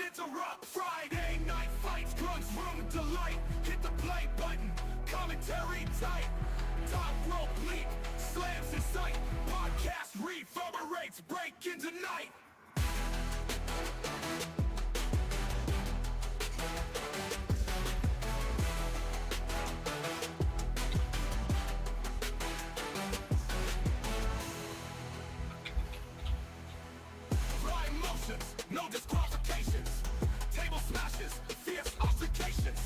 interrupt. Friday night fights, Grun's room delight. Hit the play button, commentary tight. Top rope leap, slams in sight. Podcast reverberates, break into night. Fly motions, no disqualifications. Table smashes, fierce altercations.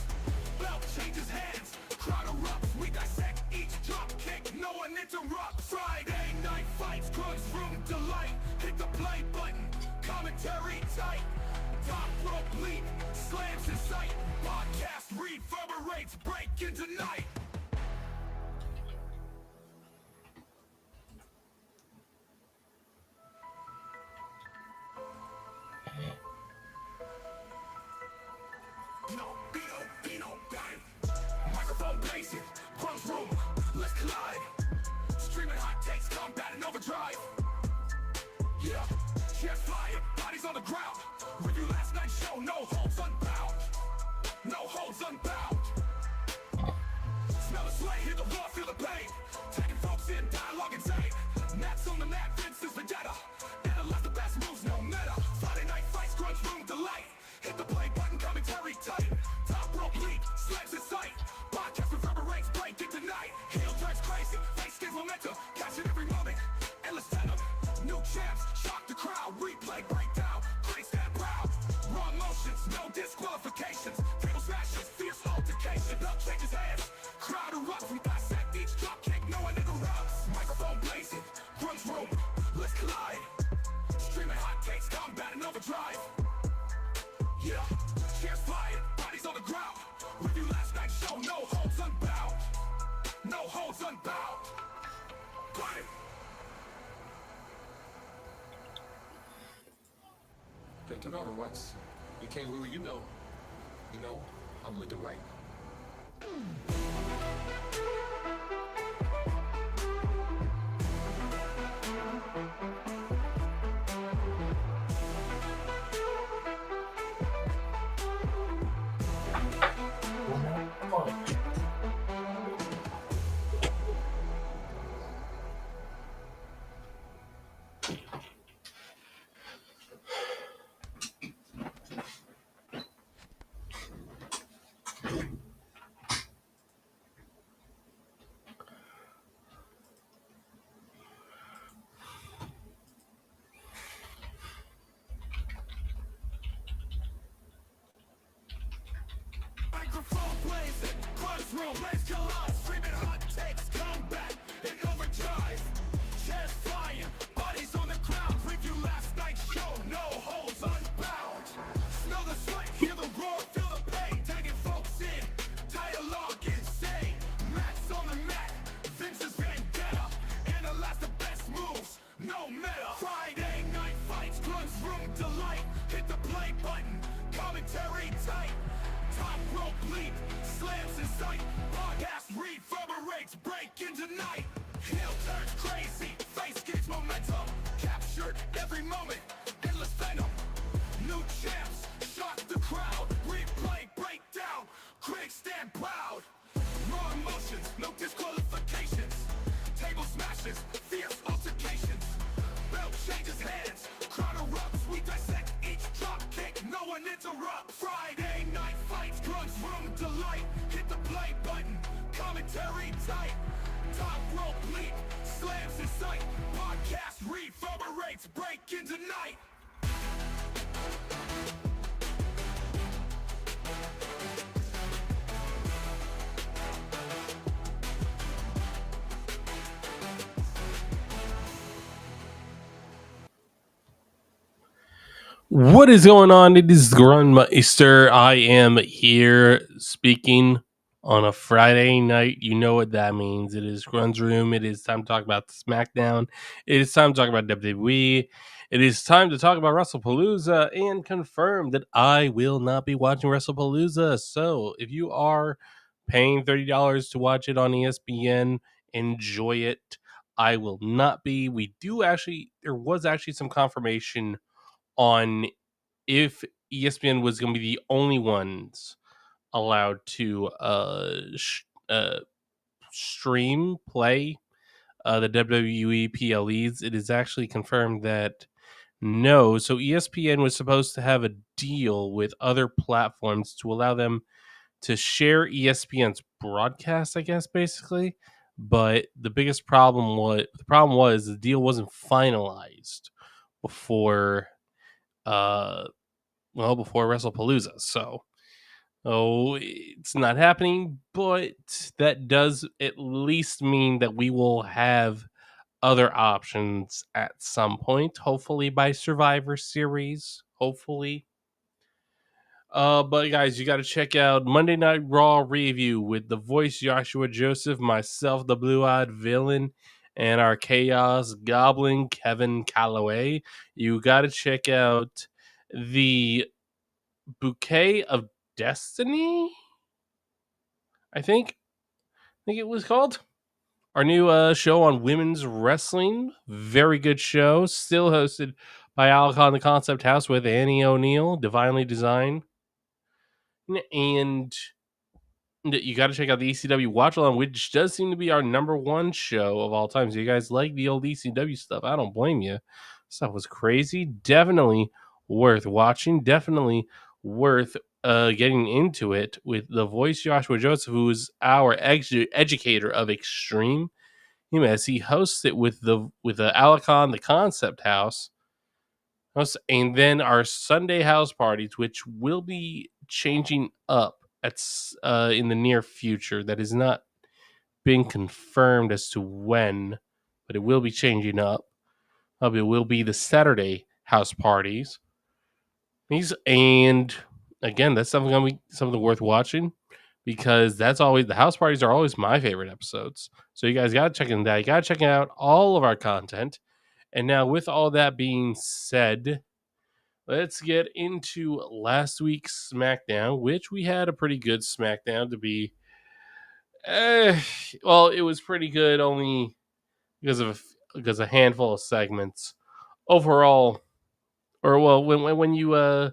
Belt changes hands, crowd erupts. We dissect each drop kick, no one interrupts. Friday night fights, Grun's room delight. Hit the play button, commentary tight. Top rope leap, slams in sight. Podcast reverberates, break into night. No, bang. Microphone blazing, Grun's room, let's collide. Streaming hot takes, combat and overdrive. Yeah, chairs flying, bodies on the ground. Review last night's show, no holds unbound. No holds unbound. Smell the sweat, hear the roar, feel the pain. Taking folks in, dialogue insane. Nats on the mat, Vince's vendetta. Analyze the best moves, no meta. Friday night fights, Grun's room delight. Hit the play button, commentary tight. Top rope leap, slams in sight. Podcast reverberates, break into night. Heel turns crazy, face gives momentum. Catching every moment, endless venom. New champs, shock the crowd. Replay, breakdown, grace stand proud. Raw motions, no disqualifications. Table smashes, fierce altercation. Belt changes hands, crowd erupts. We dissect each drop kick, no one interrupts. Microphone blazing, Grun's room, let's collide. Streaming hot takes, combat and overdrive. Yeah, chairs flying, bodies on the ground. Review last night's show, no holds unbound. No holds unbound. Got it. Picked it over once. You can't lose, you know. I'm with the right. Microphone blazing, Grun's room, let's collide. Streaming hot takes, combat and overdrive. Chairs flying, bodies on the ground. Review last night's show, no holds unbound. Smell the sweat, hear the roar, feel the pain. Taking folks in, dialogue insane. Mats on the mat, Vince's vendetta. Analyze the best moves, no meta. Friday night fights, Grun's room delight. Hit the play button, commentary tight. Top rope leap, slams in sight. Podcast reverberates, break into night. Heel turns crazy, face gives momentum. Captured every moment, endless venom. New champs, shock the crowd. Replay, breakdown, critics stand proud. Raw emotions, no disqualifications. Table smashes, fierce altercations. Belt changes hands, crowd erupts. We dissect each drop kick, no one interrupts. Friday night fights, Grun's room delight. Hit the play button, commentary tight. Top rope leap, slams in sight. Podcast reverberates, break into night. What is going on? It is Grunmeister. I am here speaking on a Friday night. You know what that means. It is Grun's Room. It is time to talk about Smackdown. It is time to talk about WWE. It is time to talk about WrestlePalooza and confirm that I will not be watching WrestlePalooza. So if you are paying $30 to watch it on ESPN, enjoy it. I will not be. There was actually some confirmation on if ESPN was going to be the only ones allowed to stream play the WWE PLEs. It is actually confirmed that no. So ESPN was supposed to have a deal with other platforms to allow them to share ESPN's broadcast, I guess, basically. But the problem was the deal wasn't finalized before before WrestlePalooza. So it's not happening, but that does at least mean that we will have other options at some point, hopefully by Survivor Series. Hopefully. But guys, you got to check out Monday Night Raw review with the voice Joshua Joseph, myself, the blue-eyed villain, and our Chaos Goblin Kevin Calloway. You got to check out the Bouquet of Destiny. I think it was called our new show on women's wrestling. Very good show, still hosted by Alcon the Concept House with Annie O'Neill, divinely designed. And you got to check out the ECW Watch Along, which does seem to be our number one show of all time. So you guys like the old ECW stuff? I don't blame you. Stuff was crazy. Definitely worth watching. Definitely worth getting into it with the voice Joshua Joseph, who is our educator of Extreme. As he hosts it with the Alacon, the Concept House. And then our Sunday house parties, which will be changing up in the near future. That is not being confirmed as to when, but it will be changing up. It will be the Saturday house parties. And again, that's something worth watching, because that's always, the house parties are always my favorite episodes. So you guys got to check in that. You got to check out all of our content. And now, with all that being said, let's get into last week's SmackDown, which we had a pretty good SmackDown to be. Well, it was pretty good only because of a handful of segments. Overall, or well, when you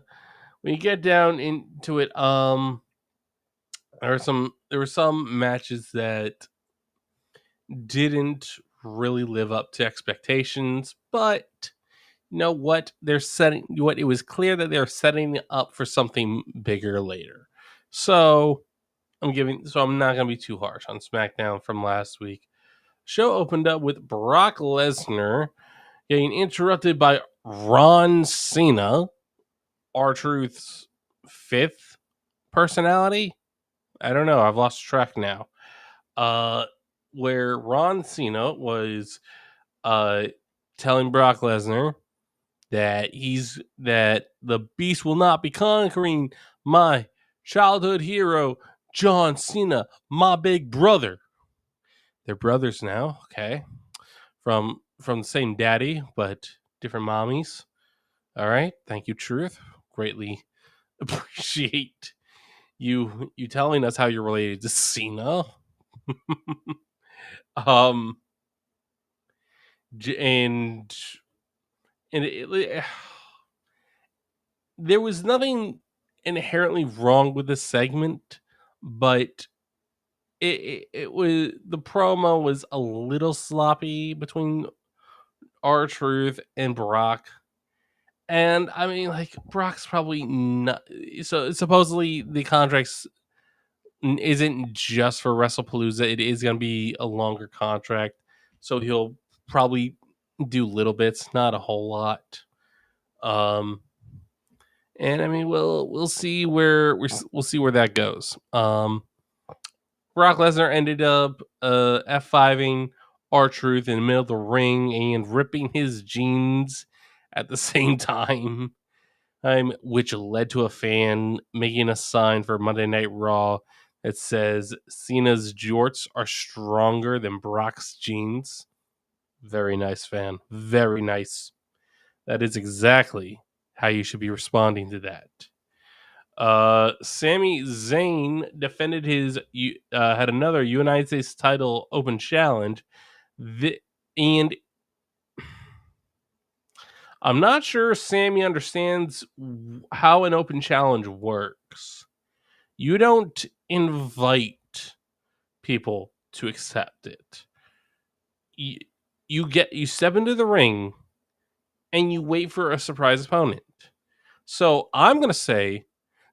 get down into it, there were some matches that didn't really live up to expectations, but you know what? It was clear that they're setting up for something bigger later. So I'm not gonna be too harsh on SmackDown from last week. Show opened up with Brock Lesnar getting interrupted by Ron Cena, R-Truth's fifth personality. I don't know. I've lost track now. Where Ron Cena was telling Brock Lesnar that the Beast will not be conquering my childhood hero, John Cena, my big brother. They're brothers now, okay? From the same daddy, but different mommies. All right, thank you, Truth. Greatly appreciate you telling us how you're related to Cena. um, and there was nothing inherently wrong with the segment, but it was, the promo was a little sloppy between R-Truth and Brock. And I mean, like, Brock's probably not. So supposedly the contracts isn't just for WrestlePalooza. It is going to be a longer contract, so he'll probably do little bits, not a whole lot. And I mean, we'll see where that goes. Brock Lesnar ended up F5ing R-Truth in the middle of the ring and ripping his jeans at the same time, which led to a fan making a sign for Monday Night Raw that says Cena's jorts are stronger than Brock's jeans. Very nice, fan. Very nice. That is exactly how you should be responding to that. Sami Zayn defended had another United States title open challenge, and I'm not sure Sammy understands how an open challenge works. You don't invite people to accept it. You, you step into the ring and you wait for a surprise opponent. So I'm gonna say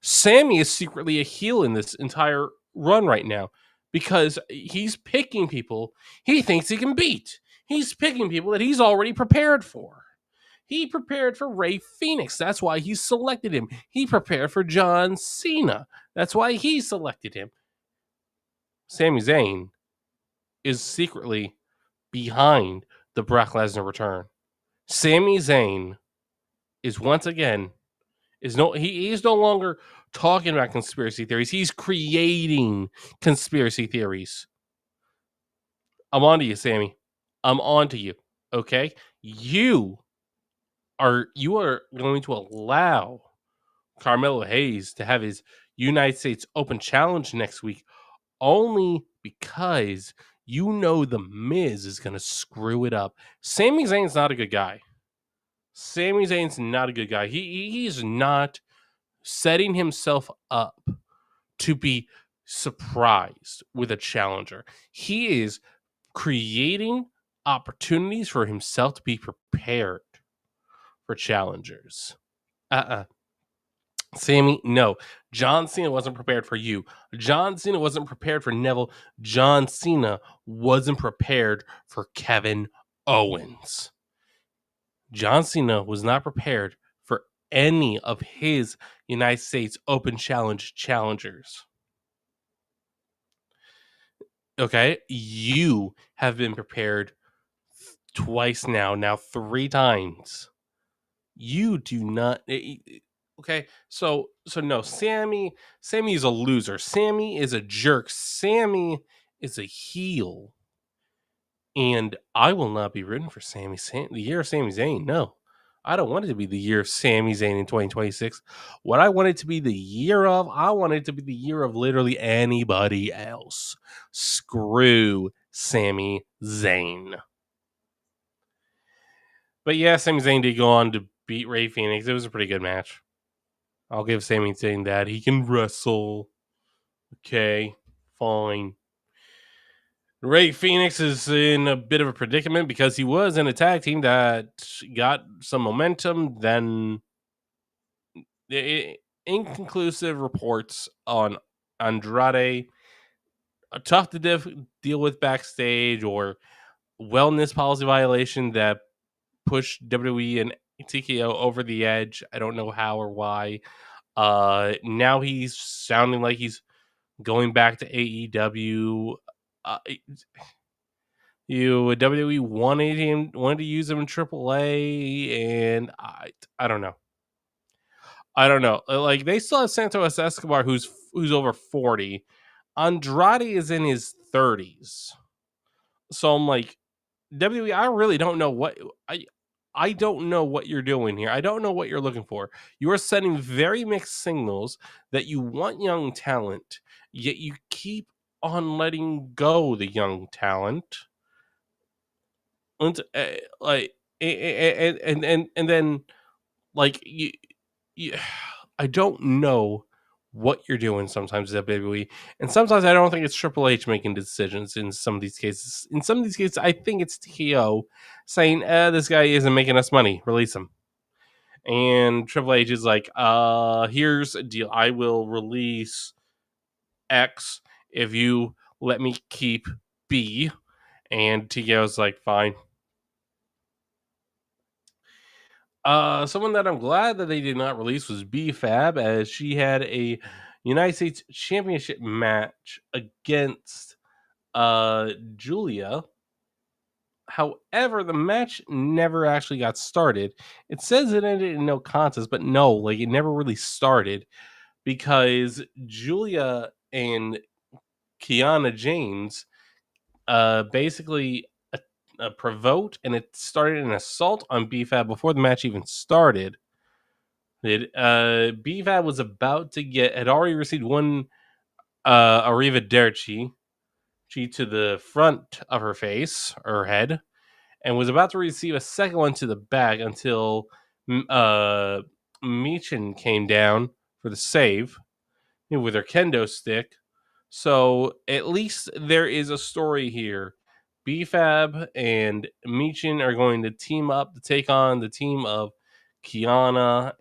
Sammy is secretly a heel in this entire run right now because he's picking people he thinks he can beat. He's picking people that he's already prepared for. He prepared for Ray Phoenix. That's why he selected him. He prepared for John Cena. That's why he selected him. Sami Zayn is secretly behind the Brock Lesnar return. Sami Zayn is once again he's no longer talking about conspiracy theories. He's creating conspiracy theories. I'm on to you, Sammy. I'm on to you. Okay? You are going to allow Carmelo Hayes to have his United States Open Challenge next week only because you know the Miz is going to screw it up. Sami Zayn's not a good guy. Sami Zayn's not a good guy. He's not setting himself up to be surprised with a challenger. He is creating opportunities for himself to be prepared for challengers. Sammy, no. John Cena wasn't prepared for you. John Cena wasn't prepared for Neville. John Cena wasn't prepared for Kevin Owens. John Cena was not prepared for any of his United States Open Challenge challengers. Okay? You have been prepared twice now 3 times. You do not okay, so no, Sammy is a loser. Sammy is a jerk. Sammy is a heel. And I will not be rooting for the year of Sami Zayn. No. I don't want it to be the year of Sami Zayn in 2026. What I want it to be the year of, I want it to be the year of literally anybody else. Screw Sami Zayn. But yeah, Sami Zayn did go on to beat Ray Phoenix. It was a pretty good match. I'll give Sami Zayn that. He can wrestle. Okay, fine. Ray Phoenix is in a bit of a predicament because he was in a tag team that got some momentum. Then inconclusive reports on Andrade, tough to deal with backstage, or wellness policy violation that pushed WWE and TKO over the edge. I don't know how or why. Now he's sounding like he's going back to AEW. WWE wanted to use him in AAA, and I don't know. I don't know. Like, they still have Santos Escobar, who's over 40. Andrade is in his 30s. So I'm like, WWE, I really don't know what I don't know what you're doing here. I don't know what you're looking for. You are sending very mixed signals that you want young talent, yet you keep on letting go the young talent. And like and then like you I don't know what you're doing sometimes at WWE, and sometimes I don't think it's Triple H making decisions in some of these cases. In some of these cases, I think it's TKO saying, this guy isn't making us money, release him. And Triple H is like, here's a deal. I will release X if you let me keep B. And TKO's like, fine. Someone that I'm glad that they did not release was B-Fab, as she had a United States Championship match against Julia. However, the match never actually got started. It says it ended in no contest, but no, like, it never really started because Julia and Kiana James basically provoked, and it started an assault on B-Fab before the match even started. B-Fab was about to had already received one Arrivederci to the front of her face, or head, and was about to receive a second one to the back until Michin came down for the save with her kendo stick. So at least there is a story here. BFAB and Michin are going to team up to take on the team of Kiana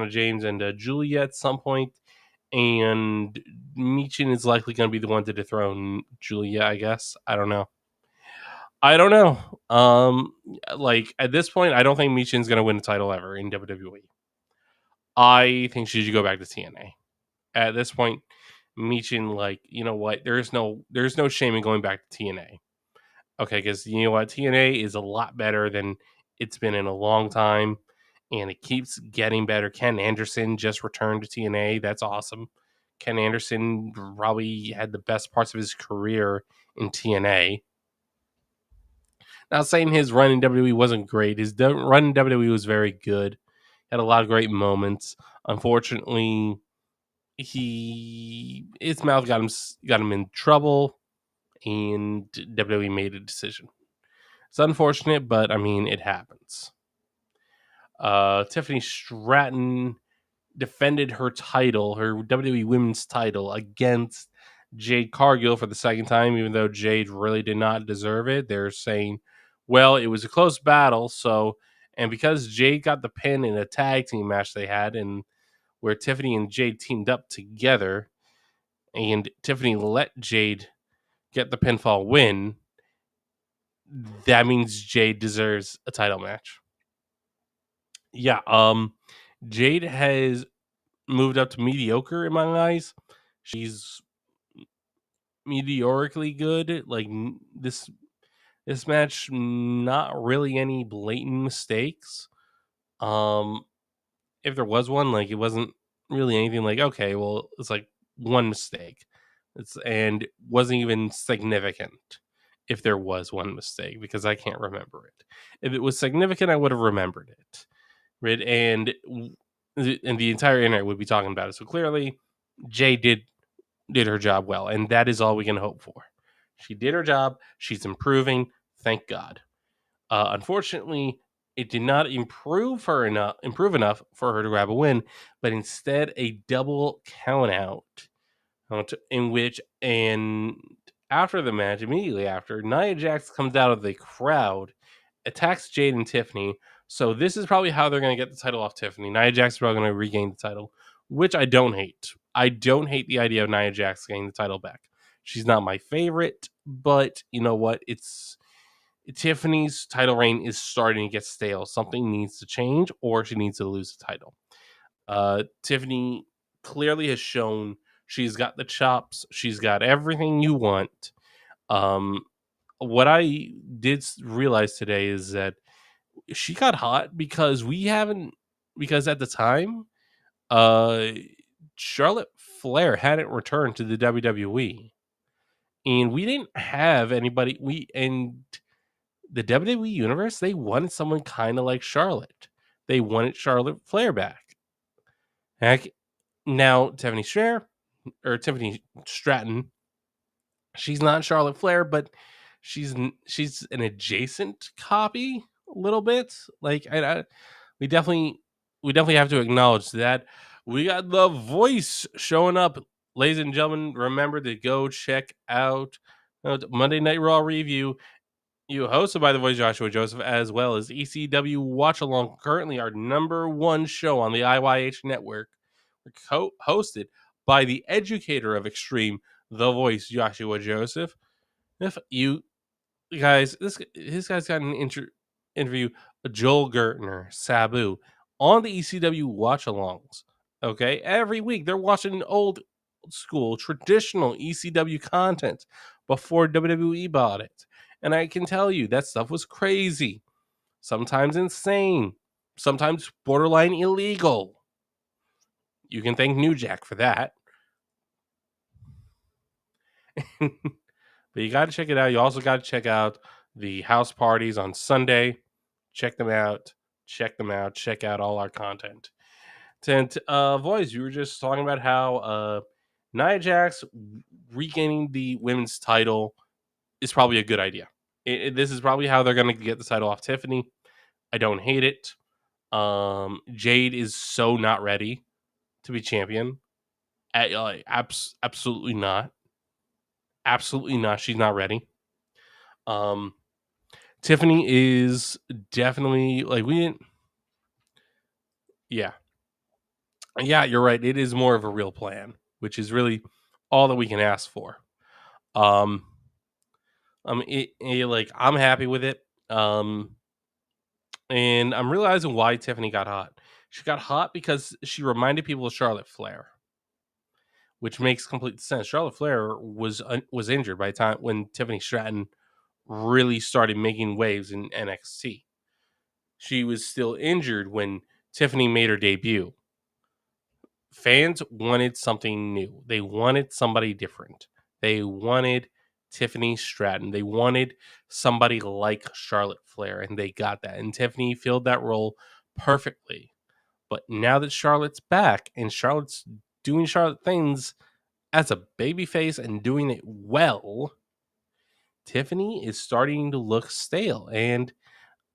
James, and Julia at some point. And Michin is likely going to be the one to dethrone Julia, I guess. I don't know. Like at this point, I don't think Michin's going to win the title ever in WWE. I think she should go back to TNA. At this point, Michin, like, you know what? There's no shame in going back to TNA. Okay, because you know what? TNA is a lot better than it's been in a long time, and it keeps getting better. Ken Anderson just returned to TNA. That's awesome. Ken Anderson probably had the best parts of his career in TNA. Not saying his run in WWE wasn't great. His run in WWE was very good. Had a lot of great moments. Unfortunately, his mouth got him in trouble, and WWE made a decision. It's unfortunate, but I mean it happens. Tiffany Stratton defended her title, her WWE Women's title, against Jade Cargill for the second time, even though Jade really did not deserve it. They're saying, well, it was a close battle, and because Jade got the pin in a tag team match they had, and where Tiffany and Jade teamed up together, and Tiffany let Jade get the pinfall win, that means Jade deserves a title match. Yeah, Jade has moved up to mediocre in my eyes. She's meteorically good. Like this match, not really any blatant mistakes. If there was one, like it wasn't really anything like, okay, well, it's like one mistake. And wasn't even significant if there was one mistake, because I can't remember it. If it was significant, I would have remembered it. Right? And the entire internet would be talking about it. So clearly, Jay did her job well, and that is all we can hope for. She did her job. She's improving. Thank God. Unfortunately, it did not improve enough for her to grab a win, but instead a double count out, in which, and after the match, immediately after, Nia Jax comes out of the crowd, attacks Jade and Tiffany. So this is probably how they're going to get the title off Tiffany. Nia Jax is probably going to regain the title, which I don't hate. I don't hate the idea of Nia Jax getting the title back. She's not my favorite, but you know what? Tiffany's title reign is starting to get stale. Something needs to change, or she needs to lose the title. Tiffany clearly has shown she's got the chops. She's got everything you want. What I did realize today is that she got hot because at the time, Charlotte Flair hadn't returned to the WWE, and we didn't have anybody. In the WWE universe, they wanted someone kind of like Charlotte. They wanted Charlotte Flair back. Heck, now Tiffany Stratton, she's not Charlotte Flair, but she's an adjacent copy a little bit. Like we definitely have to acknowledge that. We got The Voice showing up, ladies and gentlemen. Remember to go check out Monday Night Raw review. You hosted by The Voice Joshua Joseph, as well as ECW Watch Along, currently our number one show on the IYH network, hosted by the educator of Extreme, The Voice Joshua Joseph. If you guys, this guy's got an interview Joel Gertner, Sabu, on the ECW Watch Alongs. Okay, every week they're watching old school traditional ECW content before WWE bought it. And I can tell you that stuff was crazy, sometimes insane, sometimes borderline illegal. You can thank New Jack for that. But you got to check it out. You also got to check out the house parties on Sunday. Check them out. Check out all our content. And Voice, you were just talking about how Nia Jax regaining the women's title is probably a good idea. This is probably how they're going to get the title off Tiffany. I don't hate it. Jade is so not ready to be champion. Absolutely not. Absolutely not. She's not ready. Um, Tiffany is definitely like we didn't. Yeah, yeah, you're right. It is more of a real plan, which is really all that we can ask for. Um, like I'm happy with it. And I'm realizing why Tiffany got hot. She got hot because she reminded people of Charlotte Flair, which makes complete sense. Charlotte Flair was injured by the time when Tiffany Stratton really started making waves in NXT. She was still injured when Tiffany made her debut. Fans wanted something new. They wanted somebody different. They wanted Tiffany Stratton. They wanted somebody like Charlotte Flair, and they got that. And Tiffany filled that role perfectly. But now that Charlotte's back and Charlotte's doing Charlotte things as a babyface and doing it well, Tiffany is starting to look stale. And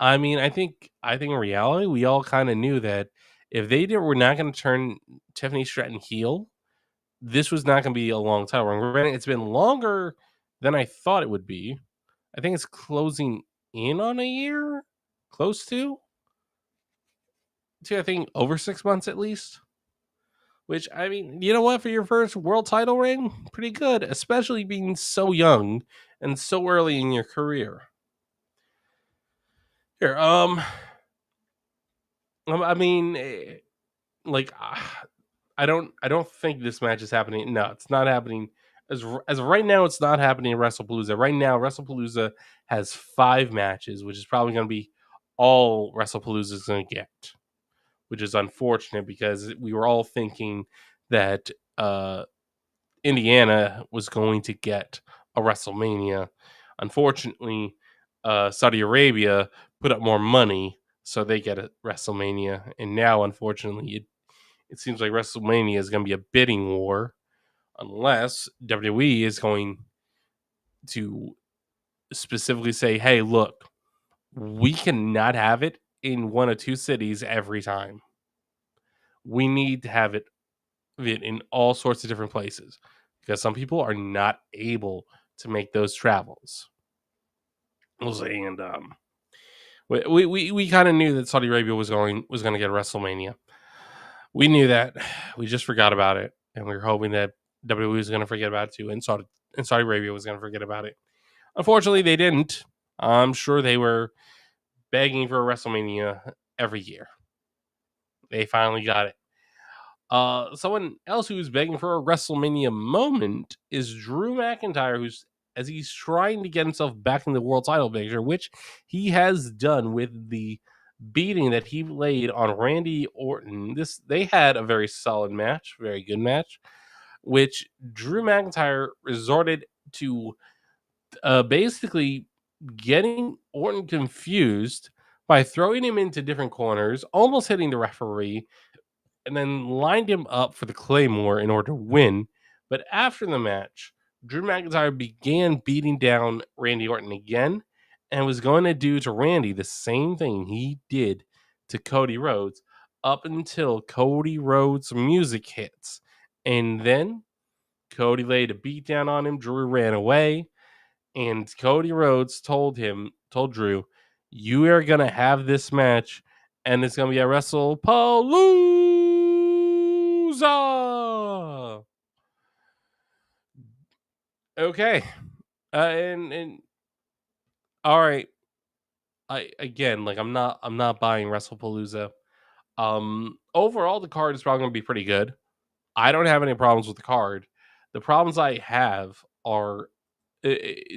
I mean, I think in reality, we all kind of knew that if they did, were not going to turn Tiffany Stratton heel, this was not going to be a long time. Granted, it's been longer than I thought it would be. I think it's closing in on a year, close to I think over 6 months at least. Which I mean, you know what? For your first world title reign, pretty good, especially being so young and so early in your career. Here, I mean, like I don't think this match is happening. No, it's not happening. As of right now, it's not happening in WrestlePalooza. Right now, WrestlePalooza has 5 matches, which is probably going to be all WrestlePalooza is going to get, which is unfortunate because we were all thinking that Indiana was going to get a WrestleMania. Unfortunately, Saudi Arabia put up more money, so they get a WrestleMania. And now, unfortunately, it seems like WrestleMania is going to be a bidding war unless WWE is going to specifically say, hey, look, we cannot have it in one or two cities every time. We need to have it in all sorts of different places because some people are not able to make those travels. And we kind of knew that Saudi Arabia was going to get a WrestleMania. We knew that. We just forgot about it, and we were hoping that WWE was going to forget about it too, and Saudi Arabia was going to forget about it. Unfortunately, they didn't. I'm sure they were begging for a WrestleMania every year. They finally got it. Someone else who's begging for a WrestleMania moment is Drew McIntyre, who's as he's trying to get himself back in the world title picture, which he has done with the beating that he laid on Randy Orton. They had a very solid match, very good match, which Drew McIntyre resorted to basically getting Orton confused by throwing him into different corners, almost hitting the referee, and then lined him up for the Claymore in order to win. But after the match, Drew McIntyre began beating down Randy Orton again and was going to do to Randy the same thing he did to Cody Rhodes up until Cody Rhodes' music hits. And then Cody laid a beat down on him. Drew ran away. And Cody Rhodes told Drew, you are going to have this match and it's going to be a WrestlePalooza. Okay. And all right. I'm not buying WrestlePalooza. Overall the card is probably going to be pretty good. I don't have any problems with the card. The problems I have are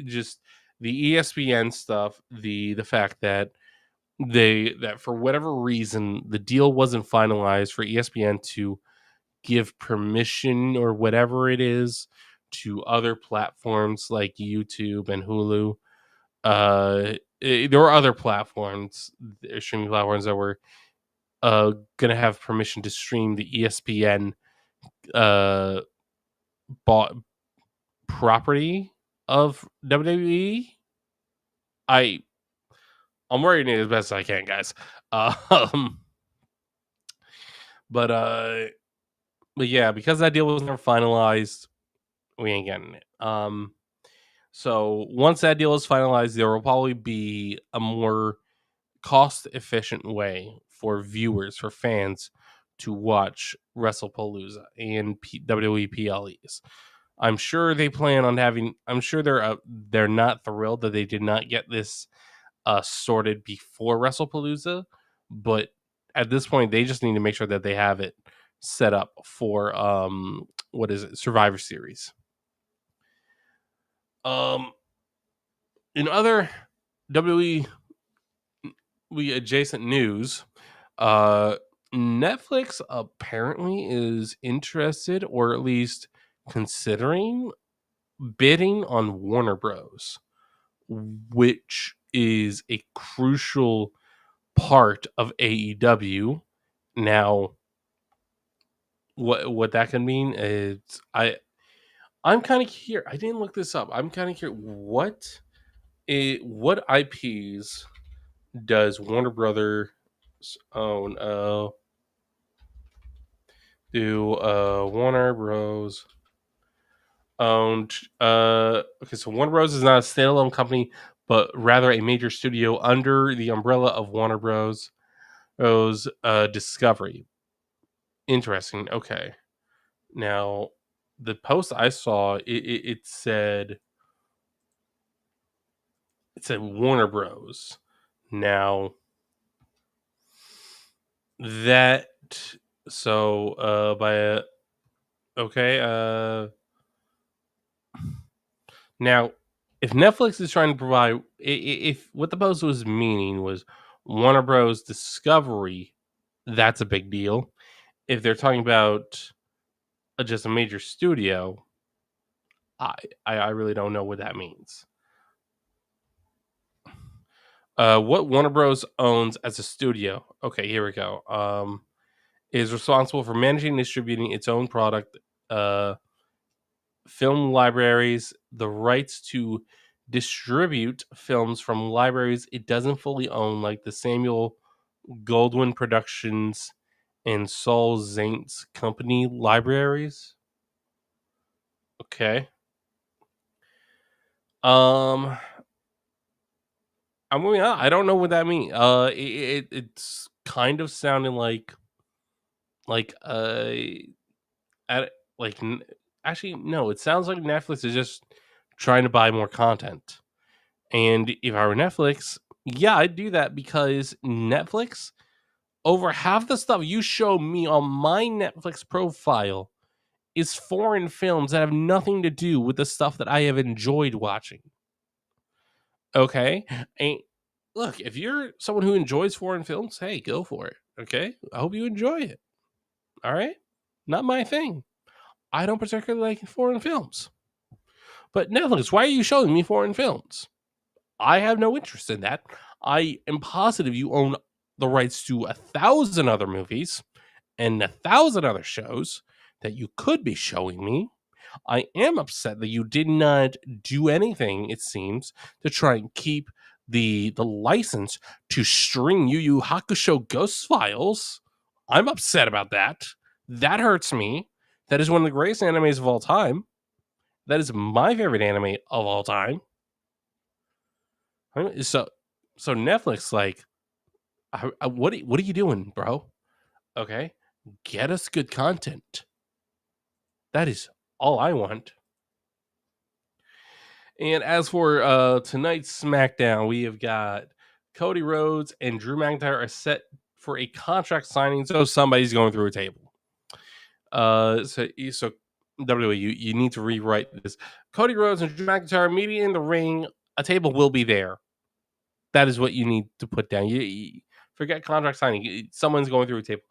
just the ESPN stuff, the fact that that for whatever reason the deal wasn't finalized for ESPN to give permission or whatever it is to other platforms like YouTube and Hulu. There were other platforms, streaming platforms that were going to have permission to stream the ESPN uh, bought property of WWE. I'm wording it as best as I can, guys. Um, but uh, but yeah, because that deal was never finalized, we ain't getting it. So once that deal is finalized, there will probably be a more cost efficient way for viewers, for fans to watch WrestlePalooza and WWE PLEs. I'm sure they plan on having. I'm sure they're not thrilled that they did not get this sorted before WrestlePalooza, but at this point, they just need to make sure that they have it set up for what is it, Survivor Series. Um, in other WWE adjacent news, uh, Netflix apparently is interested, or at least considering bidding on Warner Bros, which is a crucial part of AEW. Now, what that can mean is I'm kind of curious. I didn't look this up. I'm kind of curious what IPs does Warner Brothers own? Do Warner Bros owned? Okay, so Warner Bros is not a standalone company, but rather a major studio under the umbrella of Warner Bros. Discovery. Interesting. Okay. Now, the post I saw, it said Warner Bros. Now that so by a okay now if Netflix is trying to provide, if what the post was meaning was Warner Bros. Discovery, that's a big deal. If they're talking about just a major studio, I really don't know what that means. What Warner Bros. Owns as a studio? Okay, here we go. Is responsible for managing and distributing its own product, uh, film libraries, the rights to distribute films from libraries it doesn't fully own, like the Samuel Goldwyn Productions and Saul Zaentz Company libraries. Okay. Um, I'm moving on. I don't know what that means. It's kind of sounding like at like actually no, it sounds like Netflix is just trying to buy more content. And if I were Netflix, yeah, I'd do that, because Netflix, over half the stuff you show me on my Netflix profile is foreign films that have nothing to do with the stuff that I have enjoyed watching. Okay? And look, if you're someone who enjoys foreign films, hey, go for it. Okay? I hope you enjoy it. All right? Not my thing. I don't particularly like foreign films. But Netflix, why are you showing me foreign films? I have no interest in that. I am positive you own the rights to 1,000 other movies and 1,000 other shows that you could be showing me. I am upset that you did not do anything, it seems, to try and keep the license to string Yu Yu Hakusho Ghost Files. I'm upset about that. That hurts me. That is one of the greatest animes of all time. That is my favorite anime of all time. So Netflix, like, what are you doing, bro? Okay, get us good content. That is all I want. And as for tonight's SmackDown, we have got Cody Rhodes and Drew McIntyre are set for a contract signing, so somebody's going through a table. So WWE, you need to rewrite this. Cody Rhodes and Drew McIntyre meeting in the ring. A table will be there. That is what you need to put down. You forget contract signing. Someone's going through a table.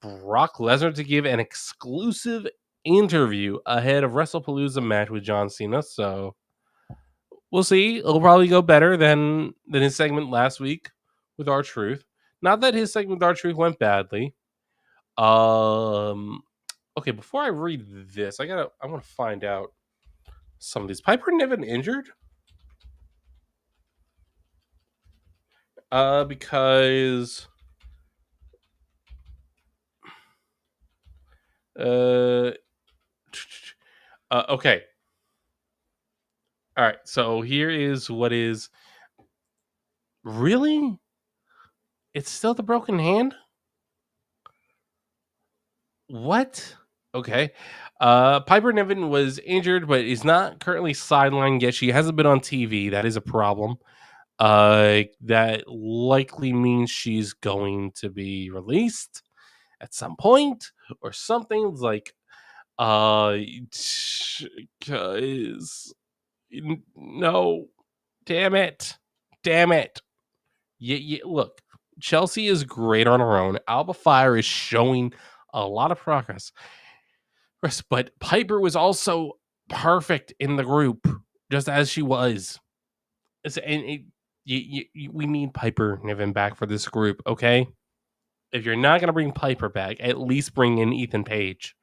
Brock Lesnar to give an exclusive interview ahead of WrestlePalooza match with John Cena. So we'll see. It'll probably go better than his segment last week with R-Truth. Not that his segment with R-Truth went badly. Okay, before I read this, I want to find out some of these. Piper Niven injured? Because uh, okay. All right. So here is what is really. It's still the broken hand. What? Okay. Piper Niven was injured, but is not currently sidelined yet. She hasn't been on TV. That is a problem. That likely means she's going to be released at some point or something like because no, damn it. Look, Chelsea is great on her own. Alba Fire is showing a lot of progress, but Piper was also perfect in the group, just as she was. And we need Piper Niven back for this group, okay? If you're not gonna bring Piper back, at least bring in Ethan Page,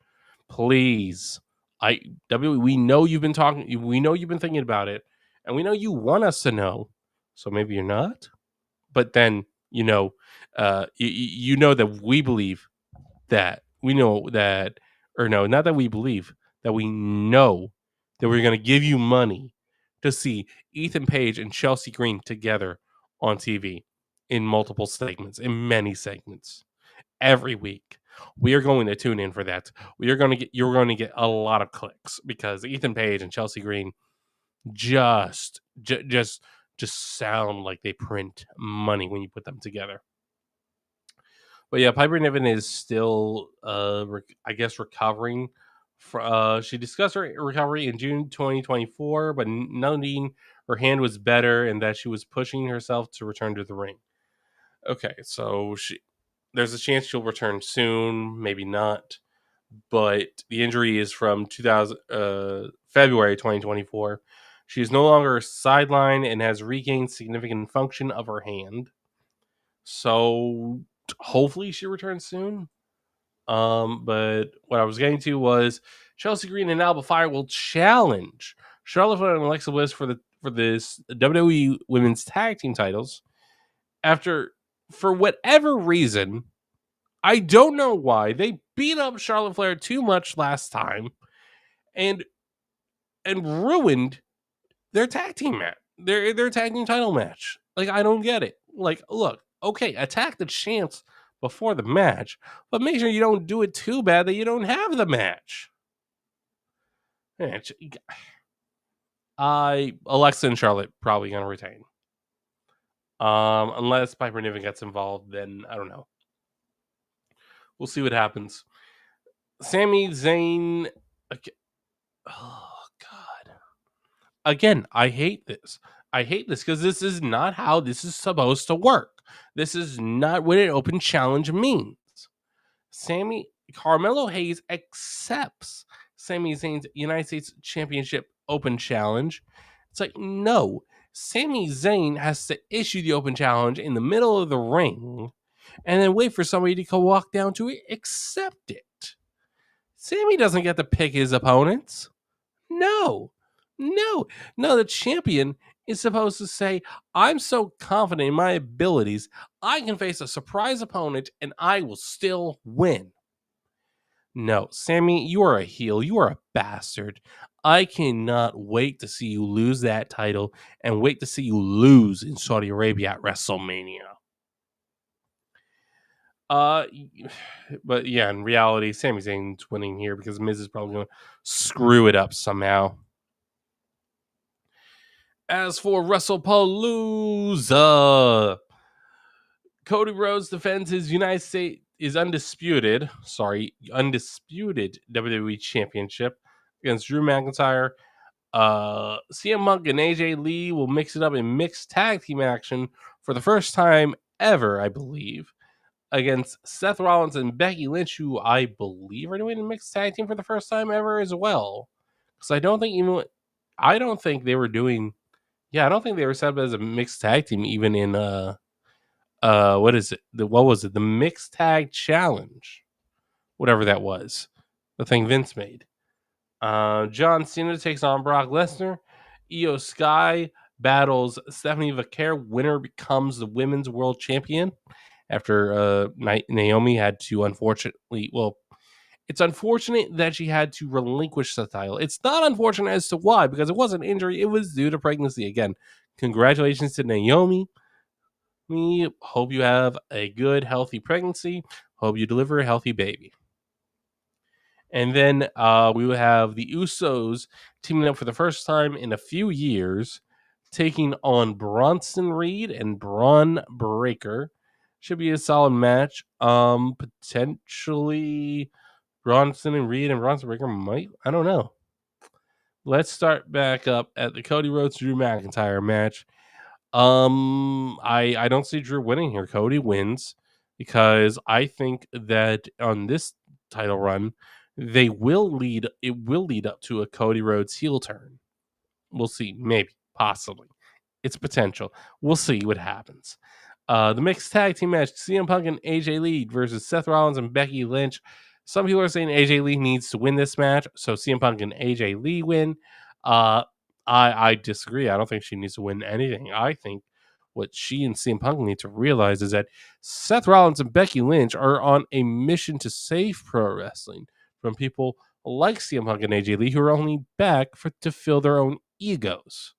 please. We know you've been talking. We know you've been thinking about it, and we know you want us to know. So maybe you're not. But then you know that we believe that we know that, or no, not that we believe that we know that we're going to give you money to see Ethan Page and Chelsea Green together on TV in multiple segments, in many segments every week. We are going to tune in for that. You're going to get a lot of clicks because Ethan Page and Chelsea Green just just sound like they print money when you put them together. But yeah, Piper Niven is still, I guess, recovering. She discussed her recovery in June 2024, but noting her hand was better and that she was pushing herself to return to the ring. Okay, so there's a chance she'll return soon, maybe not. But the injury is from February 2024. She is no longer sidelined and has regained significant function of her hand. So hopefully she returns soon. But what I was getting to was Chelsea Green and Alba Fire will challenge Charlotte Flair and Alexa Bliss for this WWE Women's Tag Team titles after, for whatever reason, I don't know why, they beat up Charlotte Flair too much last time and ruined their tag team match, their tag team title match. Like, I don't get it. Like, look, okay, attack the champs before the match, but make sure you don't do it too bad that you don't have the match. Alexa and Charlotte probably gonna retain. Unless Piper Niven gets involved, then I don't know. We'll see what happens. Sami Zayn. Okay. Oh God. Again, I hate this. I hate this because this is not how this is supposed to work. This is not what an open challenge means. Carmelo Hayes accepts Sami Zayn's United States Championship Open Challenge. It's like, no, Sami Zayn has to issue the Open Challenge in the middle of the ring and then wait for somebody to go walk down to it, accept it. Sami doesn't get to pick his opponents. No, the champion is supposed to say, I'm so confident in my abilities, I can face a surprise opponent and I will still win. No, Sami, you are a heel. You are a bastard. I cannot wait to see you lose that title and wait to see you lose in Saudi Arabia at WrestleMania. But yeah, in reality, Sami Zayn's winning here because Miz is probably going to screw it up somehow. As for WrestlePalooza, Cody Rhodes defends his United States undisputed WWE Championship against Drew McIntyre. CM Punk and AJ Lee will mix it up in mixed tag team action for the first time ever, I believe, against Seth Rollins and Becky Lynch, who I believe are doing a mixed tag team for the first time ever as well. Because I don't think they were doing. Yeah, I don't think they were set up as a mixed tag team even in what is it? What was it? The Mixed Tag Challenge, whatever that was, the thing Vince made. John Cena takes on Brock Lesnar. Io Sky battles Stephanie Vaquer. Winner becomes the women's world champion after Naomi had to unfortunately, well, it's unfortunate that she had to relinquish the title. It's not unfortunate as to why, because it wasn't injury, it was due to pregnancy. Again, congratulations to Naomi. We hope you have a good, healthy pregnancy. Hope you deliver a healthy baby. And then we will have the Usos teaming up for the first time in a few years, taking on Bronson Reed and Braun Breaker. Should be a solid match. Potentially Bronson and Reed and Bronson Breaker might. I don't know. Let's start back up at the Cody Rhodes Drew McIntyre match. I don't see Drew winning here. Cody wins because I think that on this title run, it will lead up to a Cody Rhodes heel turn. We'll see, maybe, possibly. It's potential. We'll see what happens. The mixed tag team match: CM Punk and AJ Lee versus Seth Rollins and Becky Lynch. Some people are saying AJ Lee needs to win this match, so CM Punk and AJ Lee win. I disagree. I don't think she needs to win anything. I think what she and CM Punk need to realize is that Seth Rollins and Becky Lynch are on a mission to save pro wrestling from people like CM Punk and AJ Lee who are only back to fill their own egos.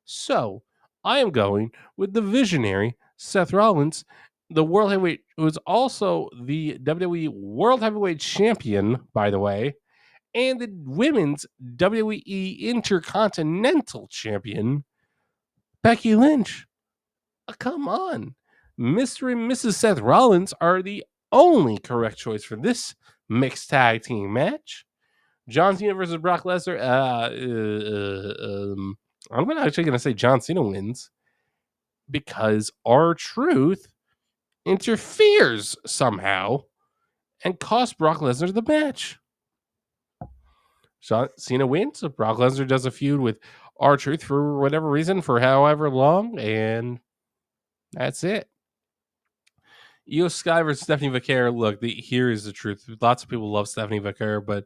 So I am going with the visionary Seth Rollins, the world heavyweight, who is also the WWE World Heavyweight Champion, by the way, and the women's WWE Intercontinental Champion, Becky Lynch. Come on. Mr. and Mrs. Seth Rollins are the only correct choice for this mixed tag team match. John Cena versus Brock Lesnar. I'm actually going to say John Cena wins because R-Truth interferes somehow and costs Brock Lesnar the match. John Cena wins. Brock Lesnar does a feud with R-Truth for whatever reason for however long, and that's it. Io Sky versus Stephanie Vaquer. Look, here is the truth. Lots of people love Stephanie Vaquer, but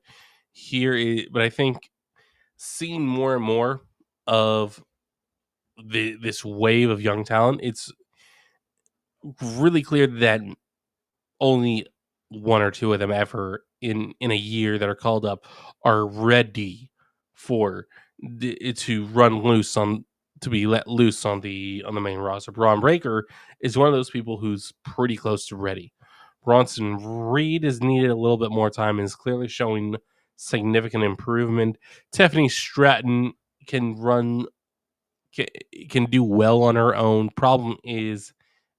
I think seeing more and more of this wave of young talent, it's really clear that only one or two of them ever in a year that are called up are ready for to run loose on to be let loose on the main roster. Braun Breaker is one of those people who's pretty close to ready. Bronson Reed has needed a little bit more time and is clearly showing significant improvement. Tiffany Stratton can do well on her own. Problem is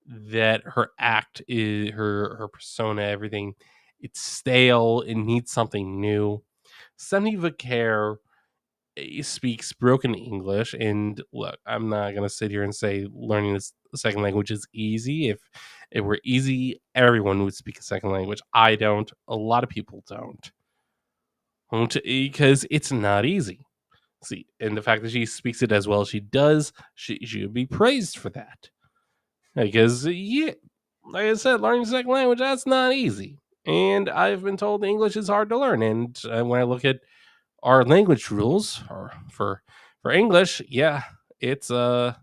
that her act is her persona, everything, it's stale. It needs something new. Stephanie Vaquer speaks broken English, and look, I'm not gonna sit here and say learning a second language is easy. If it were easy, everyone would speak a second language. I don't. A lot of people don't, because it's not easy. See, and the fact that she speaks it as well as she does, she should be praised for that. Because yeah, like I said, learning a second language, that's not easy. And I've been told English is hard to learn. And when I look at our language rules for English, yeah, it's some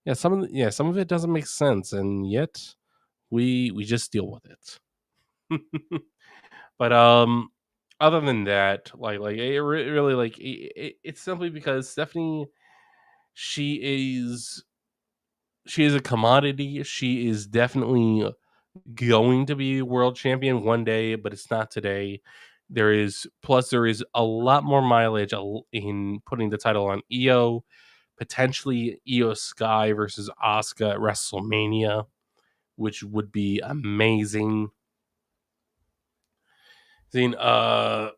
of it doesn't make sense, and yet we just deal with it. But other than that, like it really like it's simply because Stephanie, she is a commodity. She is definitely going to be world champion one day, but it's not today. There is a lot more mileage in putting the title on Io, potentially Io Sky versus Asuka at WrestleMania, which would be amazing. Then and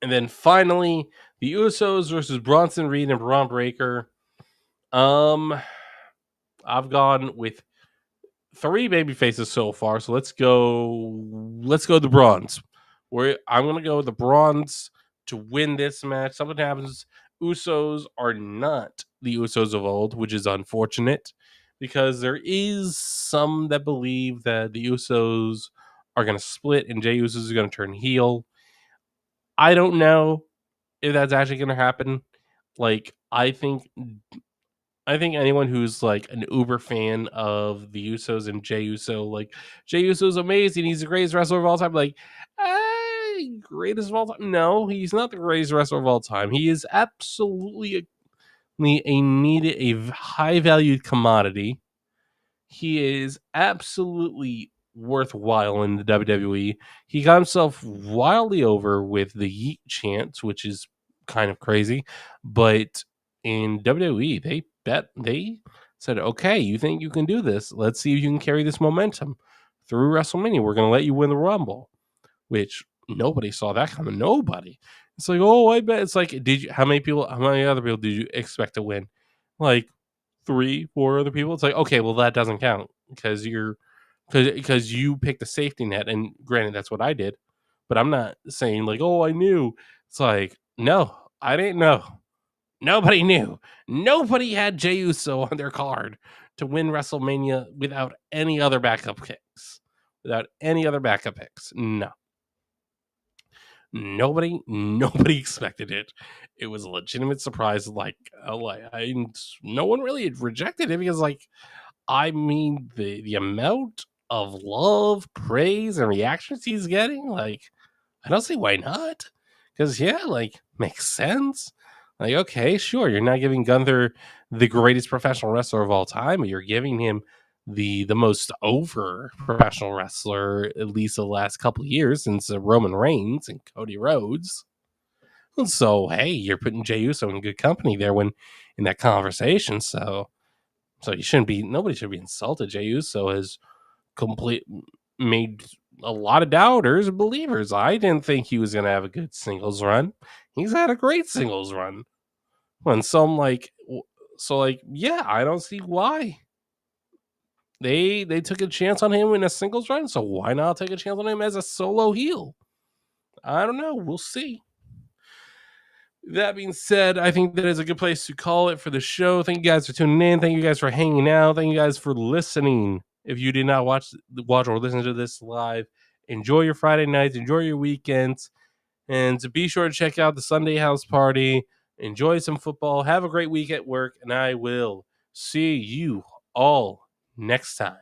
then finally the Usos versus Bronson Reed and Braun Breaker. I've gone with 3 baby faces so far, so let's go the Bronze. I'm gonna go with the Bronze to win this match. Something happens. Usos are not the Usos of old, which is unfortunate because there is some that believe that the Usos are gonna split and Jey Usos is gonna turn heel. I don't know if that's actually gonna happen. Like, I think I think anyone who's like an uber fan of the Usos and Jey Uso, like Jey Uso's amazing. He's the greatest wrestler of all time. Like, greatest of all time? No, he's not the greatest wrestler of all time. He is absolutely a needed, a high valued commodity. He is absolutely worthwhile in the WWE. He got himself wildly over with the Yeet chant, which is kind of crazy. But in WWE, they said, okay, you think you can do this? Let's see if you can carry this momentum through WrestleMania. We're going to let you win the Rumble, which nobody saw that coming. Nobody. It's like, oh, I bet. It's like, how many other people did you expect to win? Like 3, 4 other people. It's like, okay, well, that doesn't count because because you picked a safety net. And granted, that's what I did, but I'm not saying like, oh, I knew. It's like, no, I didn't know. Nobody knew. Nobody had Jey Uso on their card to win WrestleMania without any other backup picks. Without any other backup picks. No. Nobody expected it. It was a legitimate surprise. Like no one really rejected it because, like, I mean, the amount of love, praise, and reactions he's getting, like, I don't see why not. Because yeah, like, makes sense. Like, okay, sure, you're not giving Gunther the greatest professional wrestler of all time, but you're giving him the most over professional wrestler, at least the last couple of years, since Roman Reigns and Cody Rhodes. And so, hey, you're putting Jey Uso in good company there when in that conversation. So you shouldn't be. Nobody should be insulted. Jey Uso has made a lot of doubters believers. I didn't think he was going to have a good singles run. He's had a great singles run. And so I'm like, yeah, I don't see why. They took a chance on him in a singles run, so why not take a chance on him as a solo heel? I don't know. We'll see. That being said, I think that is a good place to call it for the show. Thank you guys for tuning in. Thank you guys for hanging out. Thank you guys for listening. If you did not watch or listen to this live, enjoy your Friday nights, enjoy your weekends, and to be sure to check out the Sunday House Party. Enjoy some football. Have a great week at work, and I will see you all next time.